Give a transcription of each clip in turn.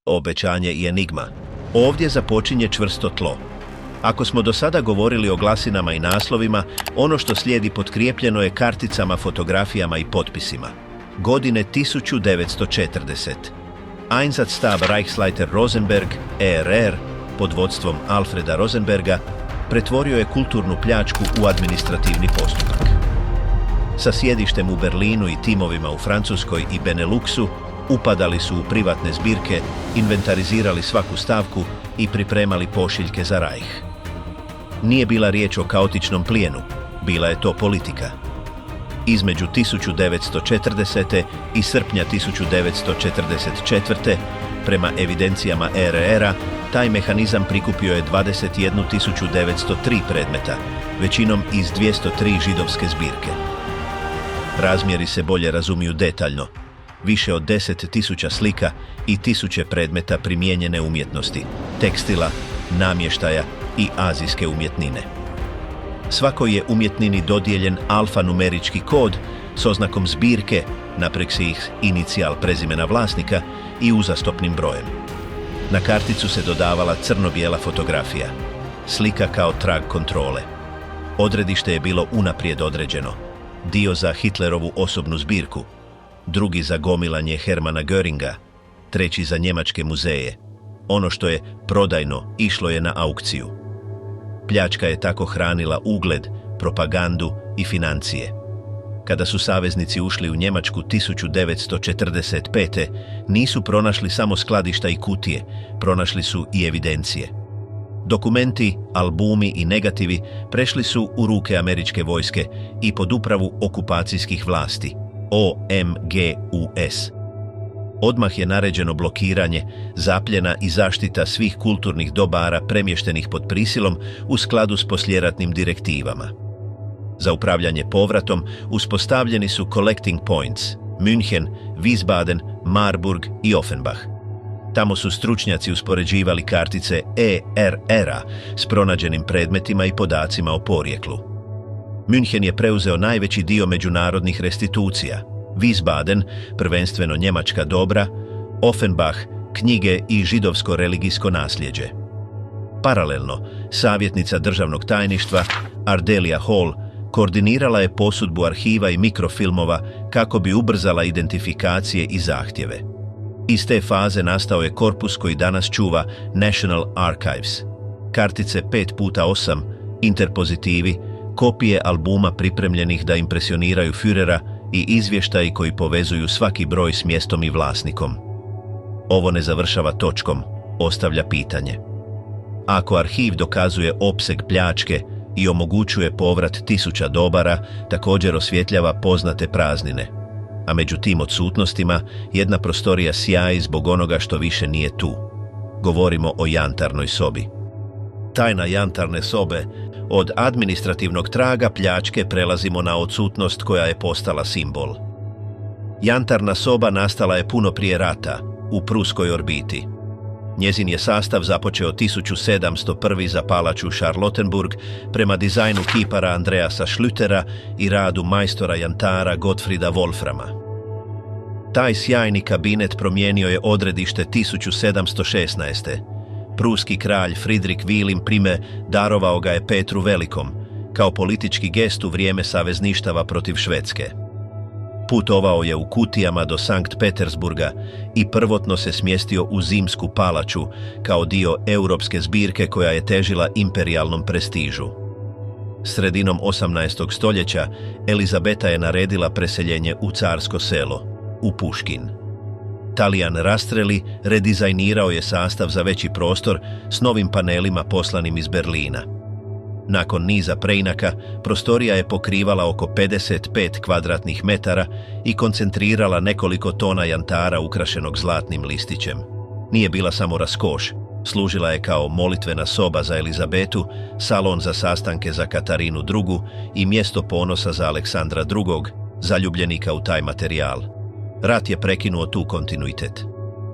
obećanje i enigma. Ovdje započinje čvrsto tlo. Ako smo do sada govorili o glasinama i naslovima, ono što slijedi potkrijepljeno je karticama, fotografijama i potpisima. Godine 1940. Einsatzstab Reichsleiter Rosenberg, ERR, pod vodstvom Alfreda Rosenberga, pretvorio je kulturnu pljačku u administrativni postupak. Sa sjedištem u Berlinu i timovima u Francuskoj i Beneluxu upadali su u privatne zbirke, inventarizirali svaku stavku i pripremali pošiljke za Reich. Nije bila riječ o kaotičnom plijenu, bila je to politika. Između 1940. i srpnja 1944. prema evidencijama ERR-a, taj mehanizam prikupio je 21.903 predmeta, većinom iz 203 židovske zbirke. Razmjeri se bolje razumiju detaljno. Više od 10.000 slika i tisuće predmeta primijenjene umjetnosti, tekstila, namještaja i azijske umjetnine. Svakoj je umjetnini dodijeljen alfanumerički kod s oznakom zbirke, napreksis inicijal prezimena vlasnika i uzastopnim brojem. Na karticu se dodavala crno-bijela fotografija, slika kao trag kontrole. Odredište je bilo unaprijed određeno, dio za Hitlerovu osobnu zbirku, drugi za gomilanje Hermana Göringa, treći za njemačke muzeje. Ono što je prodajno išlo je na aukciju. Pljačka je tako hranila ugled, propagandu i financije. Kada su saveznici ušli u Njemačku 1945. nisu pronašli samo skladišta i kutije, pronašli su i evidencije. Dokumenti, albumi i negativi prešli su u ruke američke vojske i pod upravu okupacijskih vlasti, OMGUS. Odmah je naređeno blokiranje, zapljena i zaštita svih kulturnih dobara premještenih pod prisilom u skladu s poslijeratnim direktivama. Za upravljanje povratom uspostavljeni su collecting points München, Wiesbaden, Marburg i Offenbach. Tamo su stručnjaci uspoređivali kartice ERR-a s pronađenim predmetima i podacima o porijeklu. München je preuzeo najveći dio međunarodnih restitucija, Wiesbaden, prvenstveno njemačka dobra, Offenbach, knjige i židovsko-religijsko nasljeđe. Paralelno, savjetnica državnog tajništva Ardelia Hall koordinirala je posudbu arhiva i mikrofilmova kako bi ubrzala identifikacije i zahtjeve. Iz te faze nastao je korpus koji danas čuva National Archives. Kartice 5x8, interpozitivi, kopije albuma pripremljenih da impresioniraju Führera i izvještaji koji povezuju svaki broj s mjestom i vlasnikom. Ovo ne završava točkom, ostavlja pitanje. Ako arhiv dokazuje opseg pljačke i omogućuje povrat tisuća dobara, također osvjetljava poznate praznine. A među tim odsutnostima jedna prostorija sjaji zbog onoga što više nije tu. Govorimo o jantarnoj sobi. Tajna jantarne sobe. Od administrativnog traga pljačke prelazimo na odsutnost koja je postala simbol. Jantarna soba nastala je puno prije rata, u pruskoj orbiti. Njezin je sastav započeo 1701. za palaču Charlottenburg prema dizajnu kipara Andreasa Schlütera i radu majstora jantara Gottfrieda Wolframa. Taj sjajni kabinet promijenio je odredište 1716. Pruski kralj Friedrich Wilhelm I darovao ga je Petru Velikom, kao politički gest u vrijeme savezništava protiv Švedske. Putovao je u kutijama do Sankt Petersburga i prvotno se smjestio u Zimsku palaču kao dio europske zbirke koja je težila imperijalnom prestižu. Sredinom 18. stoljeća Elizabeta je naredila preseljenje u Carsko selo, u Puškin. Talijan Rastrelli redizajnirao je sastav za veći prostor s novim panelima poslanim iz Berlina. Nakon niza preinaka, prostorija je pokrivala oko 55 kvadratnih metara i koncentrirala nekoliko tona jantara ukrašenog zlatnim listićem. Nije bila samo raskoš, služila je kao molitvena soba za Elizabetu, salon za sastanke za Katarinu II i mjesto ponosa za Aleksandra II, zaljubljenika u taj materijal. Rat je prekinuo tu kontinuitet.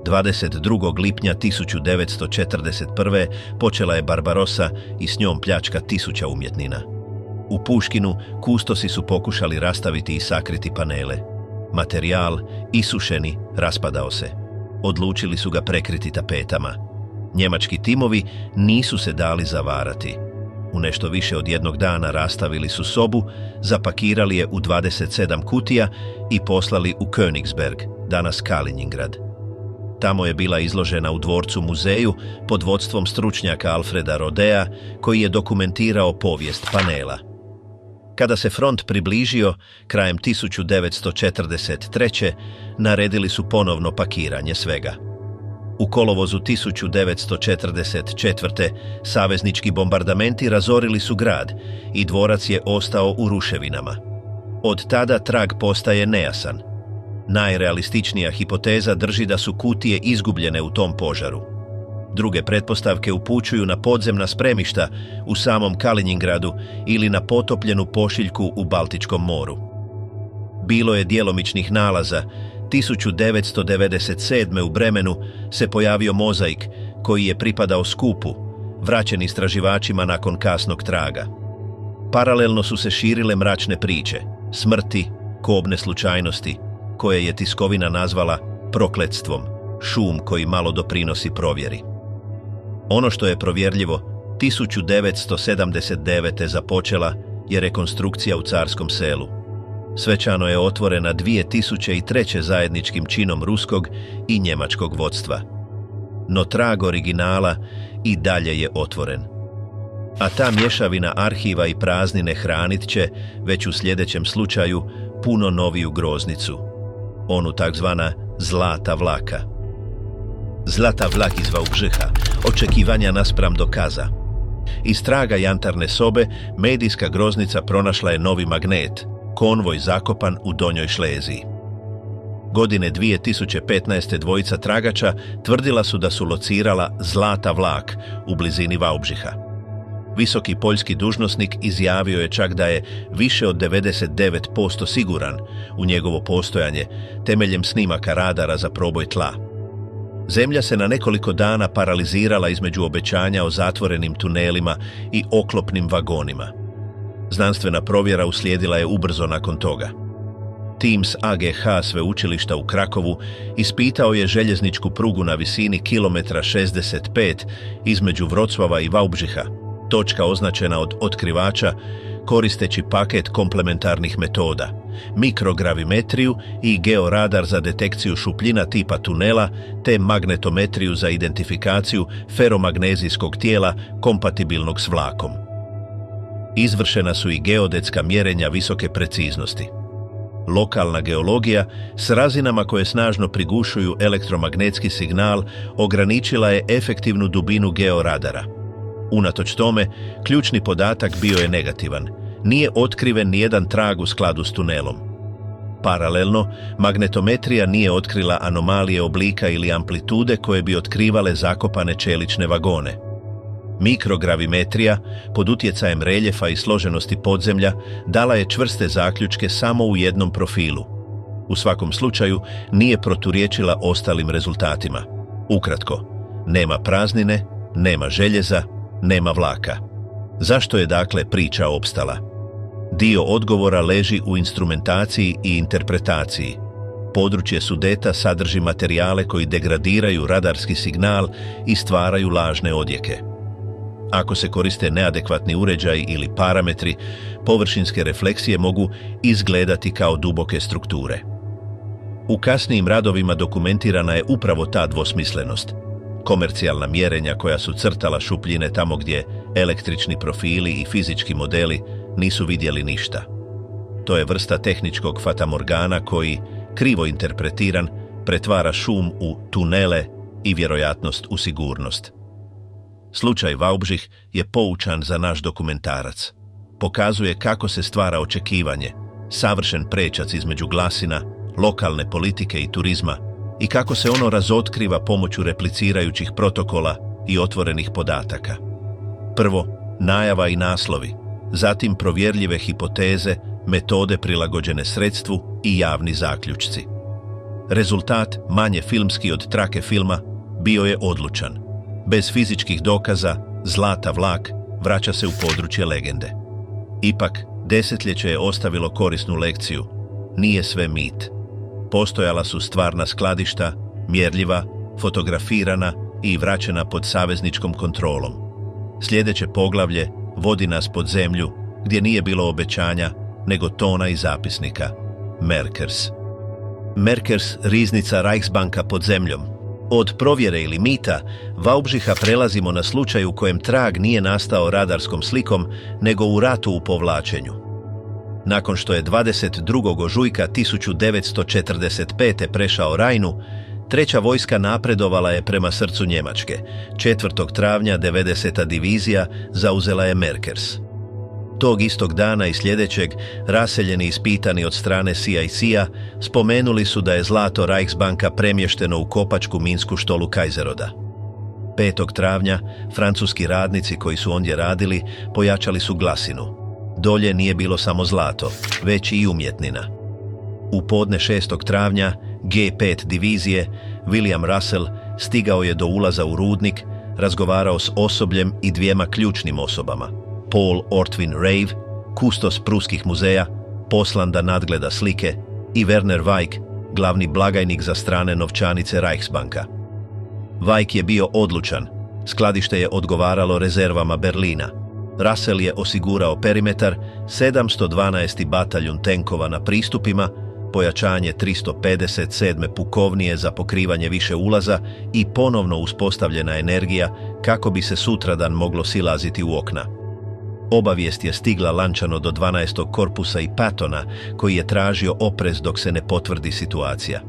22. lipnja 1941. počela je Barbarossa i s njom pljačka tisuća umjetnina. U Puškinu kustosi su pokušali rastaviti i sakriti panele. Materijal, isušeni, raspadao se. odlučili su ga prekriti tapetama. Njemački timovi nisu se dali zavarati. U nešto više od jednog dana rastavili su sobu, zapakirali je u 27 kutija i poslali u Königsberg, danas Kaliningrad. Tamo je bila izložena u dvorcu muzeju pod vodstvom stručnjaka Alfreda Rodea, koji je dokumentirao povijest panela. Kada se front približio, krajem 1943. naredili su ponovno pakiranje svega. U kolovozu 1944. saveznički bombardamenti razorili su grad i dvorac je ostao u ruševinama. Od tada trag postaje nejasan. Najrealističnija hipoteza drži da su kutije izgubljene u tom požaru. Druge pretpostavke upućuju na podzemna spremišta u samom Kaliningradu ili na potopljenu pošiljku u Baltičkom moru. Bilo je djelomičnih nalaza. 1997. u Bremenu se pojavio mozaik koji je pripadao skupu, vraćen istraživačima nakon kasnog traga. Paralelno su se širile mračne priče, smrti, kobne slučajnosti, koje je tiskovina nazvala prokletstvom, šum koji malo doprinosi provjeri. Ono što je provjerljivo, 1979. započela je rekonstrukcija u Carskom selu. Svečano je otvorena 2003. zajedničkim činom ruskog i njemačkog vodstva. No trag originala i dalje je otvoren. A ta mješavina arhiva i praznine hranit će, već u sljedećem slučaju, puno noviju groznicu. Onu takzvana Zlata vlaka. Zlata vlak iz Wałbrzycha, očekivanja naspram dokaza. Iz traga jantarne sobe medijska groznica pronašla je novi magnet, konvoj zakopan u Donjoj Šleziji. Godine 2015. dvojica tragača tvrdila su da su locirala Zlata vlak u blizini Wałbrzycha. Visoki poljski dužnosnik izjavio je čak da je više od 99% siguran u njegovo postojanje temeljem snimaka radara za proboj tla. Zemlja se na nekoliko dana paralizirala između obećanja o zatvorenim tunelima i oklopnim vagonima. Znanstvena provjera uslijedila je ubrzo nakon toga. Tim s AGH sveučilišta u Krakovu ispitao je željezničku prugu na visini kilometra 65 između Wrocława i Wałbrzycha, točka označena od otkrivača, koristeći paket komplementarnih metoda, mikrogravimetriju i georadar za detekciju šupljina tipa tunela, te magnetometriju za identifikaciju feromagnezijskog tijela kompatibilnog s vlakom. Izvršena su i geodetska mjerenja visoke preciznosti. Lokalna geologija s razinama koje snažno prigušuju elektromagnetski signal ograničila je efektivnu dubinu georadara. Unatoč tome, ključni podatak bio je negativan. Nije otkriven nijedan trag u skladu s tunelom. Paralelno, magnetometrija nije otkrila anomalije oblika ili amplitude koje bi otkrivale zakopane čelične vagone. Mikrogravimetrija, pod utjecajem reljefa i složenosti podzemlja, dala je čvrste zaključke samo u jednom profilu. U svakom slučaju, nije proturječila ostalim rezultatima. Ukratko, nema praznine, nema željeza, nema vlaka. Zašto je dakle priča opstala? Dio odgovora leži u instrumentaciji i interpretaciji. Područje Sudeta sadrži materijale koji degradiraju radarski signal i stvaraju lažne odjeke. Ako se koriste neadekvatni uređaji ili parametri, površinske refleksije mogu izgledati kao duboke strukture. U kasnijim radovima dokumentirana je upravo ta dvosmislenost. Komercijalna mjerenja koja su crtala šupljine tamo gdje električni profili i fizički modeli nisu vidjeli ništa. To je vrsta tehničkog fatamorgana koji, krivo interpretiran, pretvara šum u tunele i vjerojatnost u sigurnost. Slučaj Wałbrzych je poučan za naš dokumentarac. Pokazuje kako se stvara očekivanje, savršen prečac između glasina, lokalne politike i turizma, i kako se ono razotkriva pomoću replicirajućih protokola i otvorenih podataka. Prvo, najava i naslovi, zatim provjerljive hipoteze, metode prilagođene sredstvu i javni zaključci. Rezultat, manje filmski od trake filma, bio je odlučan. Bez fizičkih dokaza, Zlata vlak vraća se u područje legende. Ipak, desetljeće je ostavilo korisnu lekciju. Nije sve mit. Postojala su stvarna skladišta, mjerljiva, fotografirana i vraćena pod savezničkom kontrolom. Sljedeće poglavlje vodi nas pod zemlju, gdje nije bilo obećanja, nego tona i zapisnika. Merkers. Merkers, riznica Reichsbanka pod zemljom. Od provjere ili mita, vaubžiha prelazimo na slučaj u kojem trag nije nastao radarskom slikom, nego u ratu u povlačenju. Nakon što je 22. ožujka 1945. prešao Rajnu, treća vojska napredovala je prema srcu Njemačke. 4. travnja 90. divizija zauzela je Merkers. Tog istog dana i sljedećeg, raseljeni ispitani od strane CIC-a spomenuli su da je zlato Reichsbanka premješteno u kopačku minsku štolu Kajzeroda. 5. travnja francuski radnici koji su ondje radili pojačali su glasinu. Dolje nije bilo samo zlato, već i umjetnina. U podne 6. travnja G5 divizije William Russell stigao je do ulaza u rudnik, razgovarao s osobljem i dvijema ključnim osobama. Paul Ortwin Rave, kustos pruskih muzeja, poslan da nadgleda slike, i Werner Weich, glavni blagajnik za strane novčanice Reichsbanka. Weich je bio odlučan, skladište je odgovaralo rezervama Berlina. Russell je osigurao perimetar, 712. bataljun tenkova na pristupima, pojačanje 357. pukovnije za pokrivanje više ulaza i ponovno uspostavljena energija kako bi se sutradan moglo silaziti u okna. Obavijest je stigla lančano do 12. korpusa i Pattona, koji je tražio oprez dok se ne potvrdi situacija.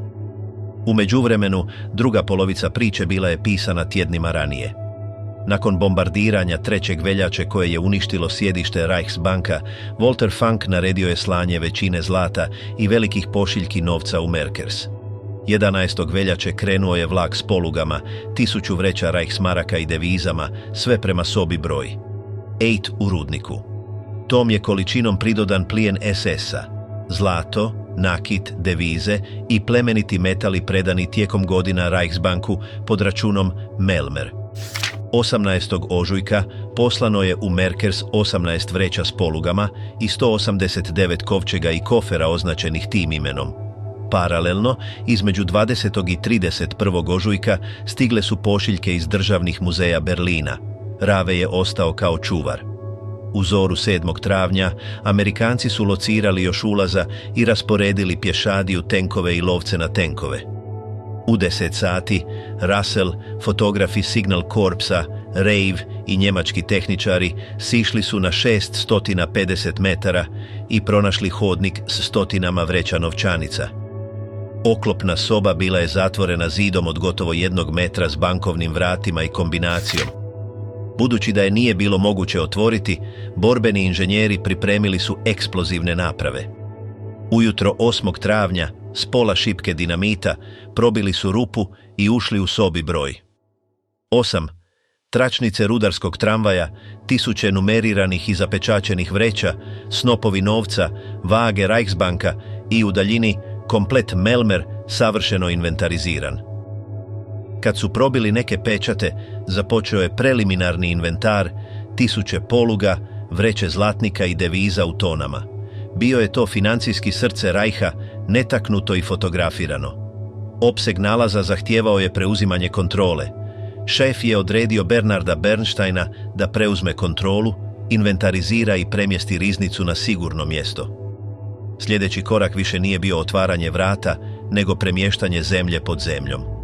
U međuvremenu, druga polovica priče bila je pisana tjednima ranije. Nakon bombardiranja 3. veljače koje je uništilo sjedište Reichsbanka, Walter Funk naredio je slanje većine zlata i velikih pošiljki novca u Merkers. 11. veljače krenuo je vlak s polugama, 1000 vreća Reichsmaraka i devizama, sve prema sobi broj 8 u rudniku. Tom je količinom pridodan plijen SS-a, zlato, nakit, devize i plemeniti metali predani tijekom godina Reichsbanku pod računom Melmer. 18. ožujka poslano je u Merkers 18 vreća s polugama i 189 kovčega i kofera označenih tim imenom. Paralelno, između 20. i 31. ožujka stigle su pošiljke iz državnih muzeja Berlina. Rave je ostao kao čuvar. U zoru 7. travnja Amerikanci su locirali još ulaza i rasporedili pješadiju, tenkove i lovce na tenkove. U 10 sati Russell, fotografi Signal Korpsa, Rave i njemački tehničari sišli su na 650 metara i pronašli hodnik s stotinama vreća novčanica. Oklopna soba bila je zatvorena zidom od gotovo 1 metra s bankovnim vratima i kombinacijom. Budući da je nije bilo moguće otvoriti, borbeni inženjeri pripremili su eksplozivne naprave. Ujutro 8. travnja s pola šipke dinamita probili su rupu i ušli u sobi broj 8. Tračnice rudarskog tramvaja, 1000 numeriranih i zapečaćenih vreća, snopovi novca, vage Reichsbanka i u daljini komplet Melmer savršeno inventariziran. Kad su probili neke pečate, započeo je preliminarni inventar, 1000 poluga, vreće zlatnika i deviza u tonama. Bio je to financijski srce Reicha, netaknuto i fotografirano. Opseg nalaza zahtijevao je preuzimanje kontrole. Šef je odredio Bernarda Bernsteina da preuzme kontrolu, inventarizira i premjesti riznicu na sigurno mjesto. Sljedeći korak više nije bio otvaranje vrata, nego premještanje zemlje pod zemljom.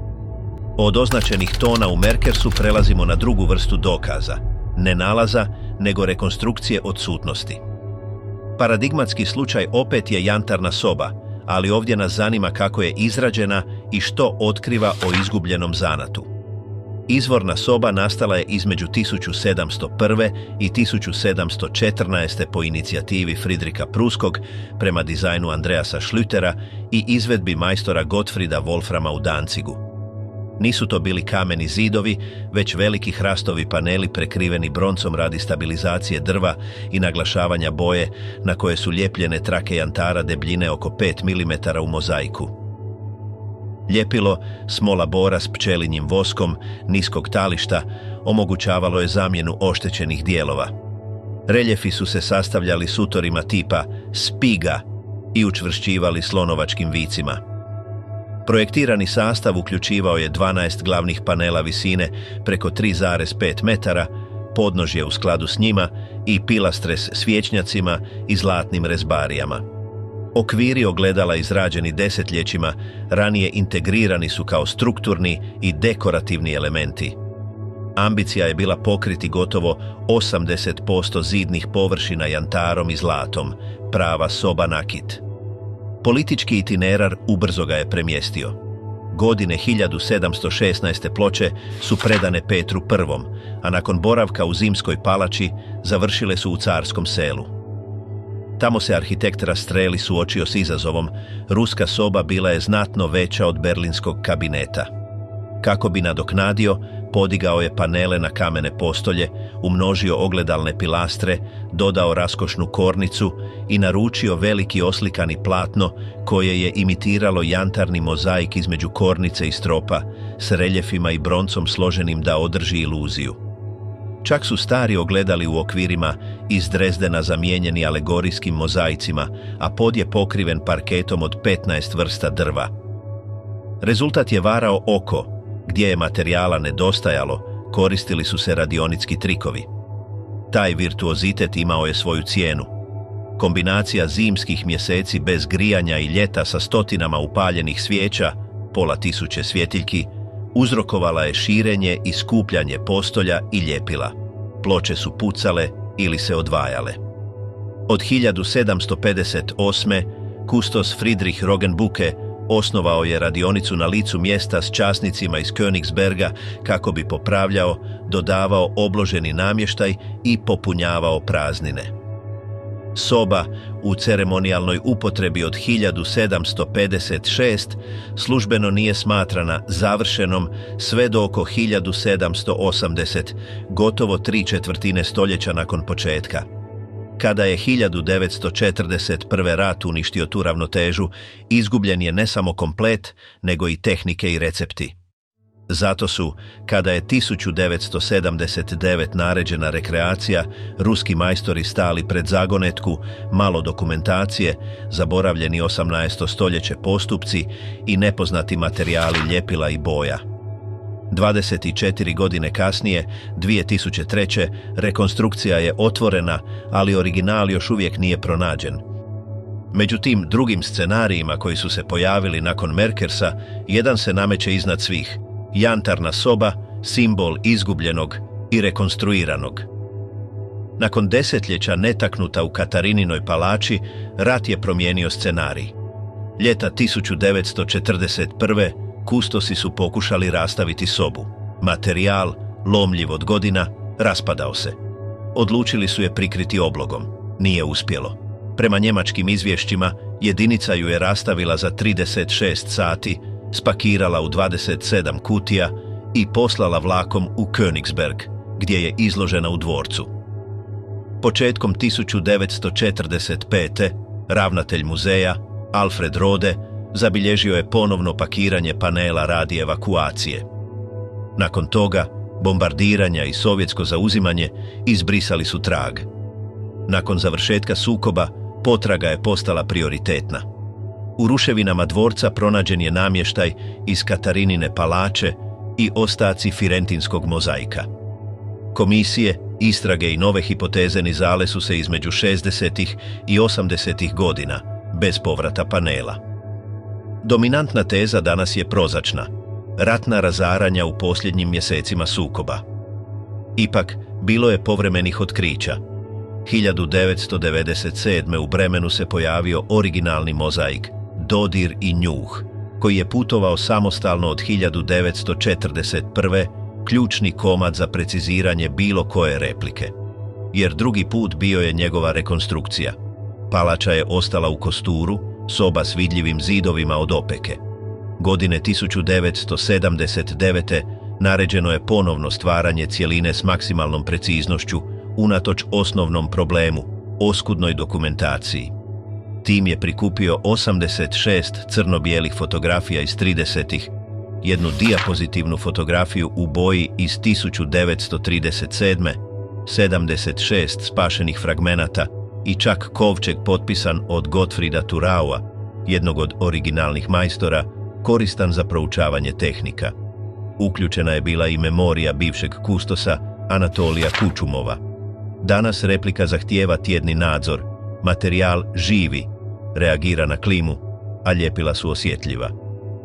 Od označenih tona u Merkersu prelazimo na drugu vrstu dokaza, ne nalaza, nego rekonstrukcije odsutnosti. Paradigmatski slučaj opet je jantarna soba, ali ovdje nas zanima kako je izrađena i što otkriva o izgubljenom zanatu. Izvorna soba nastala je između 1701. i 1714. po inicijativi Fridrika Pruskog prema dizajnu Andreasa Schlütera i izvedbi majstora Gottfrieda Wolframa u Danzigu. Nisu to bili kameni zidovi, već veliki hrastovi paneli prekriveni broncom radi stabilizacije drva i naglašavanja boje, na koje su lijepljene trake jantara debljine oko 5 mm u mozaiku. Ljepilo, smola bora s pčelinjim voskom, niskog tališta, omogućavalo je zamjenu oštećenih dijelova. Reljefi su se sastavljali sutorima tipa spiga i učvršćivali slonovačkim vicima. Projektirani sastav uključivao je 12 glavnih panela visine preko 3,5 metara, podnožje u skladu s njima i pilastre s svječnjacima i zlatnim rezbarijama. Okviri ogledala izrađeni desetljećima ranije integrirani su kao strukturni i dekorativni elementi. Ambicija je bila pokriti gotovo 80% zidnih površina jantarom i zlatom, prava soba nakit. Politički itinerar ubrzo ga je premjestio. Godine 1716. ploče su predane Petru I, a nakon boravka u Zimskoj palači završile su u Carskom selu. Tamo se arhitekt Rastreli suočio s izazovom, ruska soba bila je znatno veća od berlinskog kabineta. Kako bi nadoknadio, podigao je panele na kamene postolje, umnožio ogledalne pilastre, dodao raskošnu kornicu i naručio veliki oslikani platno koje je imitiralo jantarni mozaik između kornice i stropa, s reljefima i broncom složenim da održi iluziju. Čak su stari ogledali u okvirima iz Drezdena zamijenjeni alegorijskim mozaicima, a pod je pokriven parketom od 15 vrsta drva. Rezultat je varao oko. Gdje je materijala nedostajalo, koristili su se radionitski trikovi. Taj virtuozitet imao je svoju cijenu. Kombinacija zimskih mjeseci bez grijanja i ljeta sa stotinama upaljenih svijeća, pola tisuće svjetiljki, uzrokovala je širenje i skupljanje postolja i ljepila. Ploče su pucale ili se odvajale. Od 1758. kustos Friedrich Rogenbuke osnovao je radionicu na licu mjesta s časnicima iz Königsberga kako bi popravljao, dodavao obloženi namještaj i popunjavao praznine. Soba u ceremonijalnoj upotrebi od 1756 službeno nije smatrana završenom sve do oko 1780, gotovo 3/4 stoljeća nakon početka. Kada je 1941. rat uništio tu ravnotežu, izgubljen je ne samo komplet, nego i tehnike i recepti. Zato su, kada je 1979. naređena rekreacija, ruski majstori stali pred zagonetku, malo dokumentacije, zaboravljeni 18. stoljeće postupci i nepoznati materijali ljepila i boja. 24 godine kasnije, 2003. rekonstrukcija je otvorena, ali original još uvijek nije pronađen. Među tim drugim scenarijima koji su se pojavili nakon Merkersa, jedan se nameće iznad svih. Jantarna soba, simbol izgubljenog i rekonstruiranog. Nakon desetljeća netaknuta u Katarinинoj palači, rat je promijenio scenarij. Ljeta 1941. kustosi su pokušali rastaviti sobu. Materijal, lomljiv od godina, raspadao se. Odlučili su je prikriti oblogom. Nije uspjelo. Prema njemačkim izvješćima, jedinica ju je rastavila za 36 sati, spakirala u 27 kutija i poslala vlakom u Königsberg, gdje je izložena u dvorcu. Početkom 1945. ravnatelj muzeja, Alfred Rode, zabilježio je ponovno pakiranje panela radi evakuacije. Nakon toga, bombardiranja i sovjetsko zauzimanje izbrisali su trag. Nakon završetka sukoba, potraga je postala prioritetna. U ruševinama dvorca pronađen je namještaj iz Katarinine palače i ostaci firentinskog mozaika. Komisije, istrage i nove hipoteze nizale su se između 60. i 80. godina, bez povrata panela. Dominantna teza danas je prozačna. Ratna razaranja u posljednjim mjesecima sukoba. Ipak, bilo je povremenih otkrića. 1997. u Bremenu se pojavio originalni mozaik, Dodir i njuh, koji je putovao samostalno od 1941. ključni komad za preciziranje bilo koje replike. Jer drugi put bio je njegova rekonstrukcija. Palača je ostala u kosturu, soba s vidljivim zidovima od opeke. Godine 1979. naređeno je ponovno stvaranje cjeline s maksimalnom preciznošću, unatoč osnovnom problemu, oskudnoj dokumentaciji. Tim je prikupio 86 crno-bijelih fotografija iz 30-ih, jednu dijapozitivnu fotografiju u boji iz 1937. 76 spašenih fragmenata i čak kovčeg potpisan od Gottfrieda Thuraua, jednog od originalnih majstora, koristan za proučavanje tehnika. Uključena je bila i memorija bivšeg kustosa Anatolija Kučumova. Danas replika zahtijeva tjedni nadzor, materijal živi, reagira na klimu, a ljepila su osjetljiva.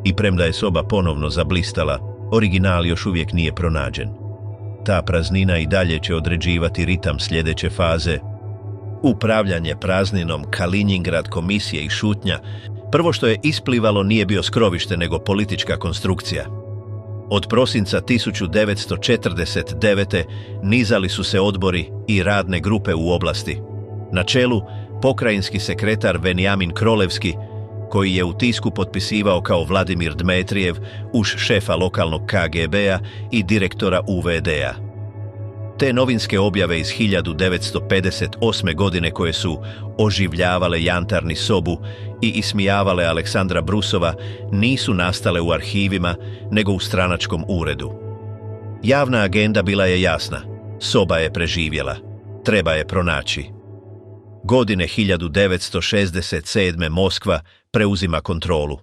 I premda je soba ponovno zablistala, original još uvijek nije pronađen. Ta praznina i dalje će određivati ritam sljedeće faze. Upravljanje prazninom, Kaliningrad, komisije i šutnja. Prvo što je isplivalo nije bio skrovište nego politička konstrukcija. Od prosinca 1949. nizali su se odbori i radne grupe u oblasti. Na čelu pokrajinski sekretar Venjamin Krolevski, koji je u tisku potpisivao kao Vladimir Dmetrijev uz šefa lokalnog KGB-a i direktora UVD-a. Te novinske objave iz 1958. godine koje su oživljavale Jantarni sobu i ismijavale Aleksandra Brusova nisu nastale u arhivima nego u stranačkom uredu. Javna agenda bila je jasna. Soba je preživjela. Treba je pronaći. Godine 1967. Moskva preuzima kontrolu.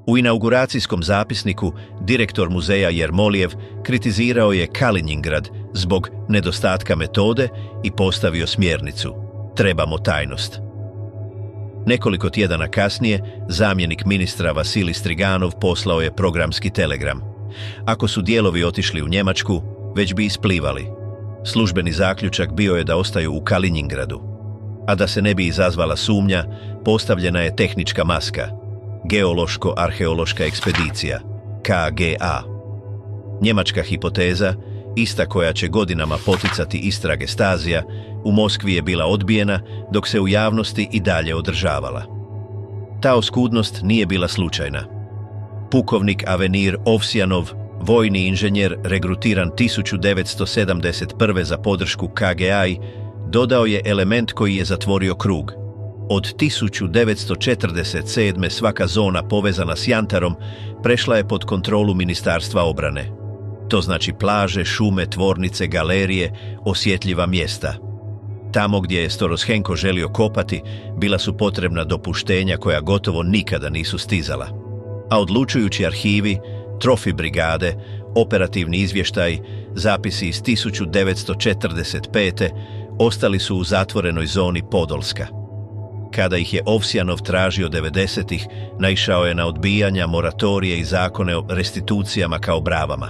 U inauguracijskom zapisniku direktor muzeja Jermoljev kritizirao je Kaliningrad zbog nedostatka metode i postavio smjernicu. Trebamo tajnost. Nekoliko tjedana kasnije zamjenik ministra Vasilij Striganov poslao je programski telegram. Ako su dijelovi otišli u Njemačku, već bi isplivali. Službeni zaključak bio je da ostaju u Kaliningradu. A da se ne bi izazvala sumnja, postavljena je tehnička maska. Geološko-arheološka ekspedicija, KGA. Njemačka hipoteza, ista koja će godinama poticati istrage Stazija, u Moskvi je bila odbijena, dok se u javnosti i dalje održavala. Ta oskudnost nije bila slučajna. Pukovnik Avenir Ovsjanov, vojni inženjer regrutiran 1971. za podršku KGA-i, dodao je element koji je zatvorio krug. Od 1947. svaka zona povezana s Jantarom prešla je pod kontrolu Ministarstva obrane. To znači plaže, šume, tvornice, galerije, osjetljiva mjesta. Tamo gdje je Storoshenko želio kopati, bila su potrebna dopuštenja koja gotovo nikada nisu stizala. A odlučujući arhivi, trofi brigade, operativni izvještaj, zapisi iz 1945. ostali su u zatvorenoj zoni Podolska. Kada ih je Ovsjanov tražio 90-ih, naišao je na odbijanja, moratorije i zakone o restitucijama kao bravama.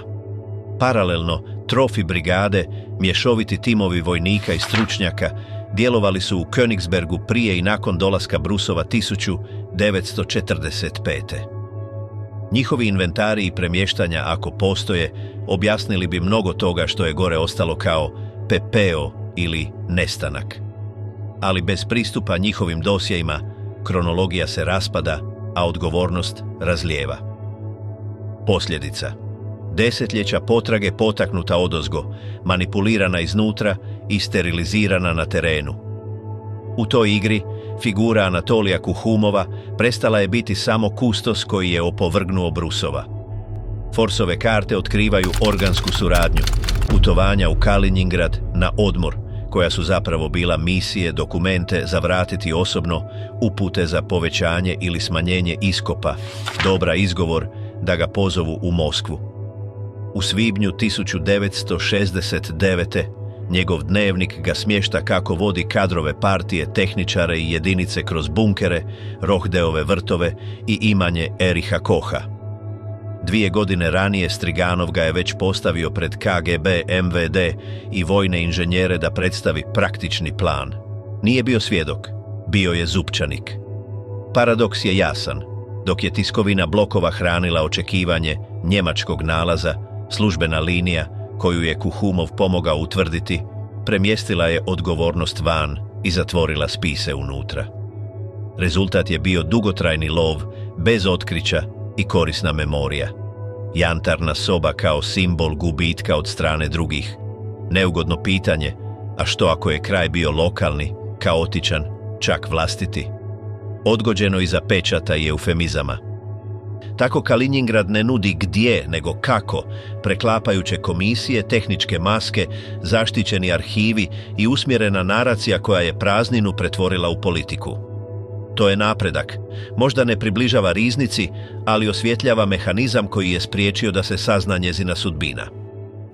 Paralelno, trofi brigade, mješoviti timovi vojnika i stručnjaka, djelovali su u Königsbergu prije i nakon dolaska Brusova 1945. Njihovi inventari i premještanja, ako postoje, objasnili bi mnogo toga što je gore ostalo kao pepeo ili nestanak. Ali bez pristupa njihovim dosjejima, kronologija se raspada, a odgovornost razlijeva. Posljedica. Desetljeća potrage potaknuta odozgo, manipulirana iznutra i sterilizirana na terenu. U toj igri, figura Anatolija Kuhumova prestala je biti samo kustos koji je opovrgnuo Brusova. Forsove karte otkrivaju organsku suradnju, putovanja u Kaliningrad na odmor, koja su zapravo bila misije, dokumente za vratiti osobno, upute za povećanje ili smanjenje iskopa, dobra izgovor da ga pozovu u Moskvu. U svibnju 1969. njegov dnevnik ga smješta kako vodi kadrove partije, tehničare i jedinice kroz bunkere, Rohdeove vrtove i imanje Eriha Koha. 2 godine ranije Striganov ga je već postavio pred KGB, MVD i vojne inženjere da predstavi praktični plan. Nije bio svjedok, bio je zupčanik. Paradoks je jasan. Dok je tiskovina blokova hranila očekivanje njemačkog nalaza, službena linija, koju je Kuhumov pomogao utvrditi, premjestila je odgovornost van i zatvorila spise unutra. Rezultat je bio dugotrajni lov, bez otkrića i korisna memorija. Jantarna soba kao simbol gubitka od strane drugih. Neugodno pitanje, a što ako je kraj bio lokalni, kaotičan, čak vlastiti? Odgođeno iza pečata i eufemizama. Tako Kaliningrad ne nudi gdje, nego kako, preklapajuće komisije, tehničke maske, zaštićeni arhivi i usmjerena naracija koja je prazninu pretvorila u politiku. To je napredak. Možda ne približava riznici, ali osvjetljava mehanizam koji je spriječio da se sazna njezina sudbina.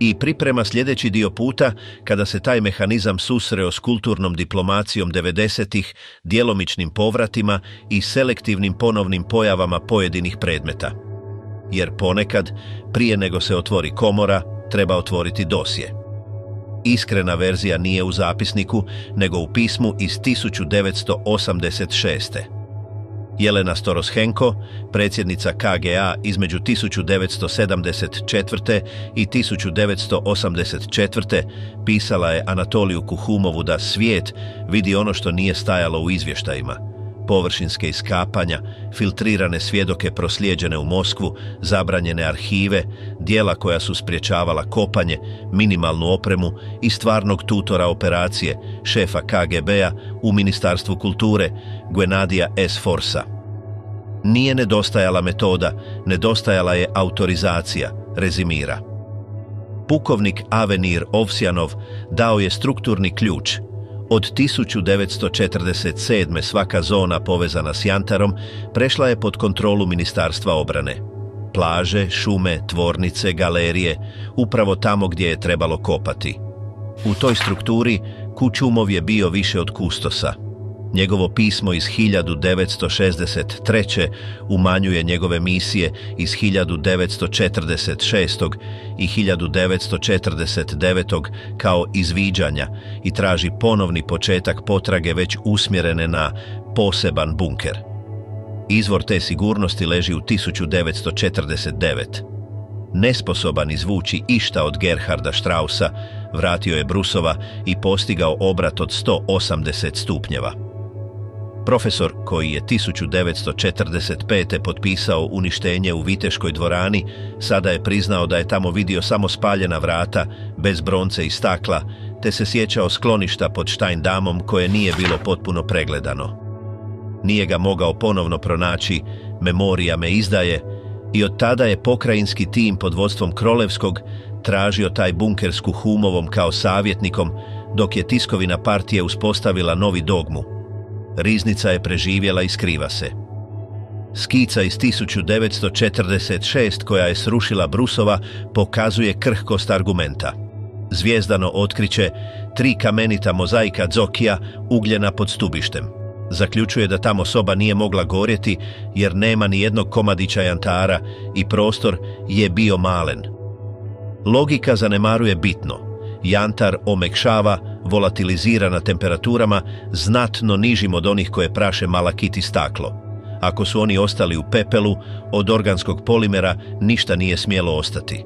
I priprema sljedeći dio puta kada se taj mehanizam susreo s kulturnom diplomacijom 90-ih, djelomičnim povratima i selektivnim ponovnim pojavama pojedinih predmeta. Jer ponekad, prije nego se otvori komora, treba otvoriti dosje. Iskrena verzija nije u zapisniku, nego u pismu iz 1986. Jelena Storoshenko, predsjednica KGA između 1974. i 1984. pisala je Anatoliju Kuhumovu da svijet vidi ono što nije stajalo u izvještajima. Površinske iskapanja, filtrirane svjedoke proslijeđene u Moskvu, zabranjene arhive, djela koja su sprječavala kopanje, minimalnu opremu i stvarnog tutora operacije, šefa KGB-a u Ministarstvu kulture, Gennadija S. Forsa. Nije nedostajala metoda, nedostajala je autorizacija, rezimira. Pukovnik Avenir Ovsjanov dao je strukturni ključ. Od 1947. svaka zona povezana s jantarom prešla je pod kontrolu Ministarstva obrane. Plaže, šume, tvornice, galerije, upravo tamo gdje je trebalo kopati. U toj strukturi Kučumov je bio više od kustosa. Njegovo pismo iz 1963. umanjuje njegove misije iz 1946. i 1949. kao izviđanja i traži ponovni početak potrage već usmjerene na poseban bunker. Izvor te sigurnosti leži u 1949. Nesposoban izvući išta od Gerharda Straussa, vratio je Brusova i postigao obrat od 180 stupnjeva. Profesor, koji je 1945. potpisao uništenje u Viteškoj dvorani, sada je priznao da je tamo vidio samo spaljena vrata, bez bronce i stakla, te se sjećao skloništa pod Steindamom koje nije bilo potpuno pregledano. Nije ga mogao ponovno pronaći, memorija me izdaje, i od tada je pokrajinski tim pod vodstvom Krolevskog tražio taj bunker s Kuhumovom kao savjetnikom, dok je tiskovina partije uspostavila novi dogmu. Riznica je preživjela i skriva se. Skica iz 1946 koja je srušila Brusova pokazuje krhkost argumenta. Zvijezdano otkriće 3 kamenita mozaika Dzokija ugljena pod stubištem. Zaključuje da tamo soba nije mogla gorjeti jer nema ni jednog komadića jantara i prostor je bio malen. Logika zanemaruje bitno. Jantar omekšava, volatilizira na temperaturama znatno nižim od onih koje praše malakit i staklo. Ako su oni ostali u pepelu, od organskog polimera ništa nije smjelo ostati.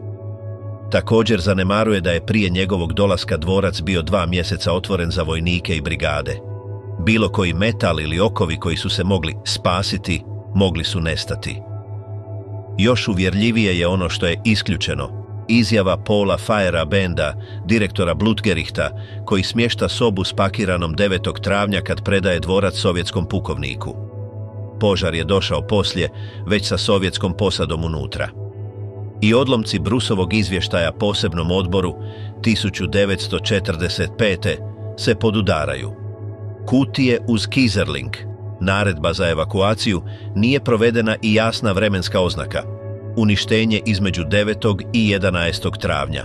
Također zanemaruje da je prije njegovog dolaska dvorac bio 2 mjeseca otvoren za vojnike i brigade. Bilo koji metal ili okovi koji su se mogli spasiti, mogli su nestati. Još uvjerljivije je ono što je isključeno. Izjava Paula Feyerabenda, direktora Blutgerichta, koji smješta sobu spakiranom 9. travnja kad predaje dvorac sovjetskom pukovniku. Požar je došao poslije, već sa sovjetskom posadom unutra. I odlomci Brusovog izvještaja posebnom odboru 1945. se podudaraju. Kutije uz Kieserling, naredba za evakuaciju, nije provedena i jasna vremenska oznaka. Uništenje između 9. i 11. travnja.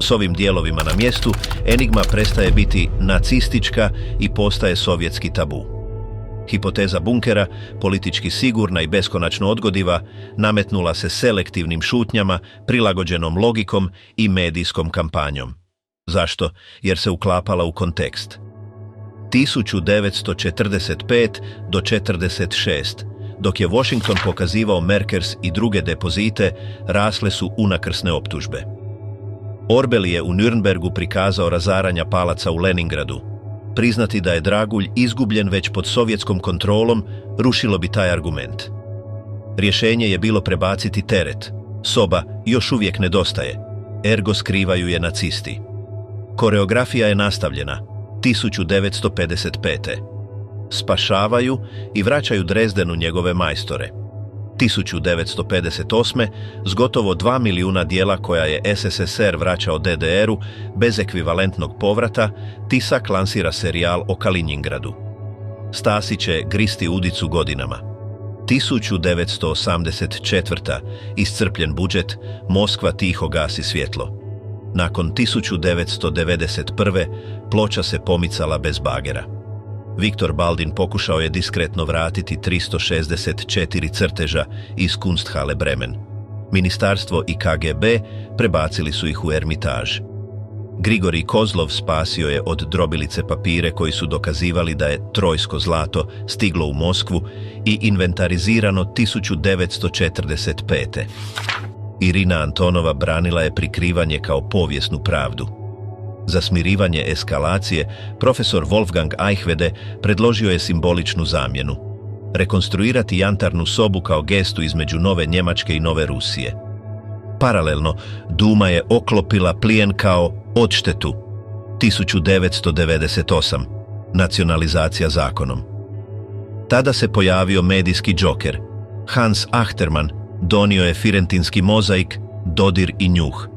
S ovim dijelovima na mjestu enigma prestaje biti nacistička i postaje sovjetski tabu. Hipoteza bunkera, politički sigurna i beskonačno odgodiva, nametnula se selektivnim šutnjama, prilagođenom logikom i medijskom kampanjom. Zašto? Jer se uklapala u kontekst. 1945 do 46, dok je Washington pokazivao Merkers i druge depozite, rasle su unakrsne optužbe. Orwell je u Nürnbergu prikazao razaranja palaca u Leningradu. Priznati da je Dragulj izgubljen već pod sovjetskom kontrolom rušilo bi taj argument. Rješenje je bilo prebaciti teret. Soba još uvijek nedostaje. Ergo skrivaju je nacisti. Koreografija je nastavljena. 1955. Spašavaju i vraćaju Drezdenu njegove majstore. 1958. s gotovo 2 milijuna dijela koja je SSSR vraćao DDR-u bez ekvivalentnog povrata, Tisak lansira serijal o Kalinjingradu. Stasi će gristi udicu godinama. 1984. Iscrpljen budžet, Moskva tiho gasi svjetlo. Nakon 1991. ploča se pomicala bez bagera. Viktor Baldin pokušao je diskretno vratiti 364 crteža iz Kunsthalle Bremen. Ministarstvo i KGB prebacili su ih u Ermitaž. Grigorij Kozlov spasio je od drobilice papire koji su dokazivali da je trojsko zlato stiglo u Moskvu i inventarizirano 1945. Irina Antonova branila je prikrivanje kao povijesnu pravdu. Za smirivanje eskalacije, profesor Wolfgang Eichwede predložio je simboličnu zamjenu. Rekonstruirati jantarnu sobu kao gestu između nove Njemačke i nove Rusije. Paralelno, Duma je oklopila plijen kao odštetu. 1998. Nacionalizacija zakonom. Tada se pojavio medijski džoker. Hans Achtermann donio je firentinski mozaik Dodir i njuh.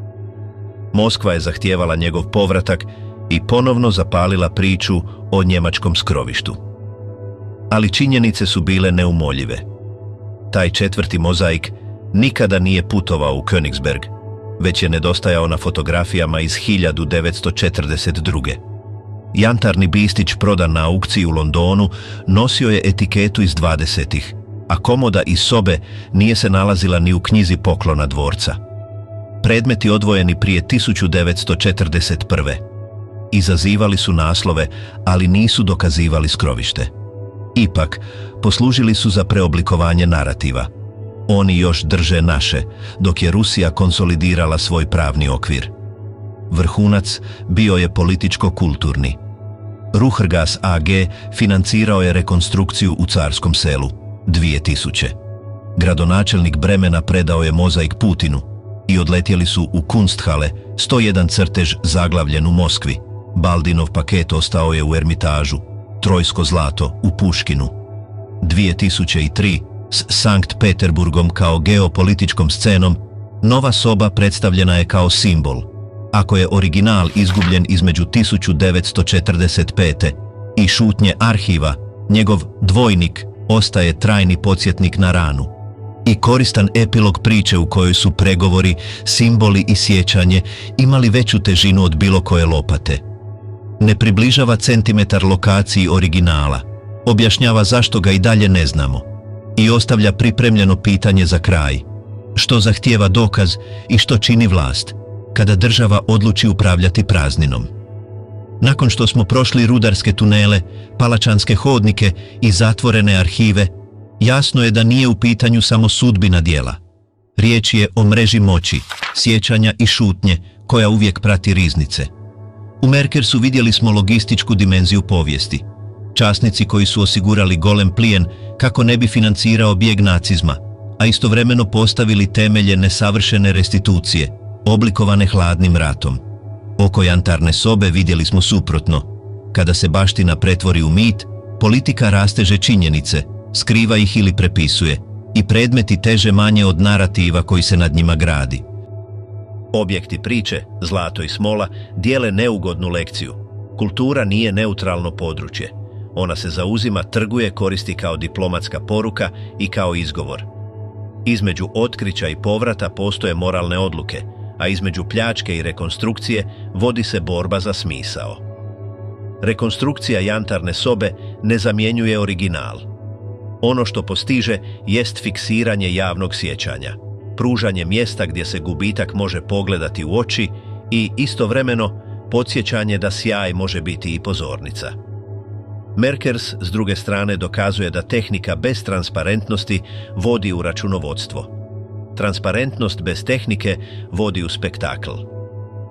Moskva je zahtijevala njegov povratak i ponovno zapalila priču o njemačkom skrovištu. Ali činjenice su bile neumoljive. Taj četvrti mozaik nikada nije putovao u Königsberg, već je nedostajao na fotografijama iz 1942. Jantarni bistić prodan na aukciji u Londonu nosio je etiketu iz 20-ih, a komoda iz sobe nije se nalazila ni u knjizi poklona dvorca. Predmeti odvojeni prije 1941. izazivali su naslove, ali nisu dokazivali skrovište. Ipak, poslužili su za preoblikovanje narativa. Oni još drže naše, dok je Rusija konsolidirala svoj pravni okvir. Vrhunac bio je političko-kulturni. Ruhrgas AG financirao je rekonstrukciju u Carskom selu 2000. Gradonačelnik Bremena predao je mozaik Putinu i odletjeli su u Kunsthalle 101 crtež zaglavljen u Moskvi. Baldinov paket ostao je u Ermitažu, trojsko zlato u Puškinu. 2003. s Sankt Peterburgom kao geopolitičkom scenom, nova soba predstavljena je kao simbol. Ako je original izgubljen između 1945. i šutnje arhiva, njegov dvojnik ostaje trajni podsjetnik na ranu. I koristan epilog priče u kojoj su pregovori, simboli i sjećanje imali veću težinu od bilo koje lopate. Ne približava centimetar lokaciji originala, objašnjava zašto ga i dalje ne znamo i ostavlja pripremljeno pitanje za kraj. Što zahtijeva dokaz i što čini vlast kada država odluči upravljati prazninom? Nakon što smo prošli rudarske tunele, palačanske hodnike i zatvorene arhive, jasno je da nije u pitanju samo sudbina djela. Riječ je o mreži moći, sjećanja i šutnje koja uvijek prati riznice. U Merkersu vidjeli smo logističku dimenziju povijesti. Časnici koji su osigurali golem plijen kako ne bi financirao bijeg nacizma, a istovremeno postavili temelje nesavršene restitucije, oblikovane hladnim ratom. Oko jantarne sobe vidjeli smo suprotno. Kada se baština pretvori u mit, politika rasteže činjenice, skriva ih ili prepisuje, i predmeti teže manje od narativa koji se nad njima gradi. Objekti priče, zlato i smola, dijele neugodnu lekciju. Kultura nije neutralno područje. Ona se zauzima, trguje, koristi kao diplomatska poruka i kao izgovor. Između otkrića i povrata postoje moralne odluke, a između pljačke i rekonstrukcije vodi se borba za smisao. Rekonstrukcija jantarne sobe ne zamjenjuje original. Ono što postiže jest fiksiranje javnog sjećanja, pružanje mjesta gdje se gubitak može pogledati u oči i istovremeno podsjećanje da sjaj može biti i pozornica. Merkers, s druge strane, dokazuje da tehnika bez transparentnosti vodi u računovodstvo. Transparentnost bez tehnike vodi u spektakl.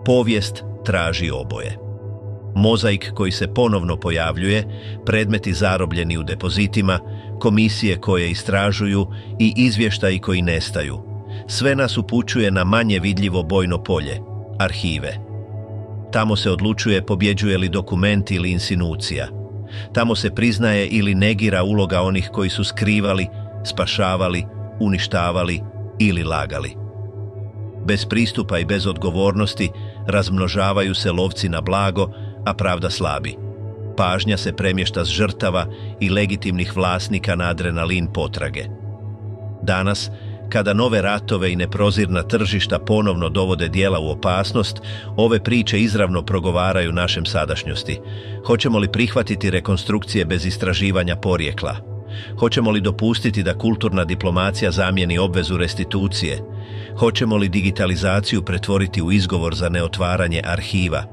Povijest traži oboje. Mozaik koji se ponovno pojavljuje, predmeti zarobljeni u depozitima, komisije koje istražuju i izvještaji koji nestaju. Sve nas upućuje na manje vidljivo bojno polje, arhive. Tamo se odlučuje pobjeđuje li dokument ili insinuacija. Tamo se priznaje ili negira uloga onih koji su skrivali, spašavali, uništavali ili lagali. Bez pristupa i bez odgovornosti razmnožavaju se lovci na blago, a pravda slabi. Pažnja se premješta s žrtava i legitimnih vlasnika na adrenalin potrage. Danas, kada nove ratove i neprozirna tržišta ponovno dovode djela u opasnost, ove priče izravno progovaraju našem sadašnjosti. Hoćemo li prihvatiti rekonstrukcije bez istraživanja porijekla? Hoćemo li dopustiti da kulturna diplomacija zamijeni obvezu restitucije? Hoćemo li digitalizaciju pretvoriti u izgovor za neotvaranje arhiva?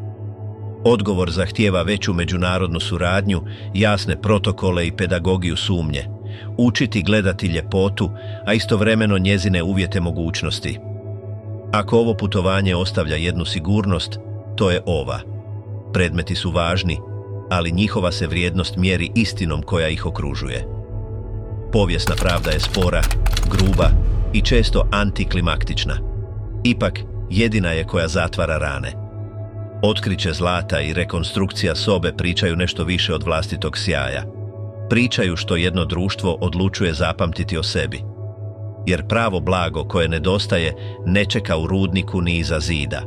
Odgovor zahtijeva veću međunarodnu suradnju, jasne protokole i pedagogiju sumnje. Učiti gledati ljepotu, a istovremeno njezine uvjete mogućnosti. Ako ovo putovanje ostavlja jednu sigurnost, to je ova. Predmeti su važni, ali njihova se vrijednost mjeri istinom koja ih okružuje. Povijesna pravda je spora, gruba i često antiklimaktična. Ipak, jedina je koja zatvara rane. Otkriće zlata i rekonstrukcija sobe pričaju nešto više od vlastitog sjaja. Pričaju što jedno društvo odlučuje zapamtiti o sebi. Jer pravo blago koje nedostaje ne čeka u rudniku ni iza zida.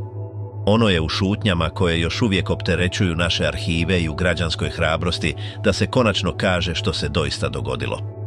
Ono je u šutnjama koje još uvijek opterećuju naše arhive i u građanskoj hrabrosti da se konačno kaže što se doista dogodilo.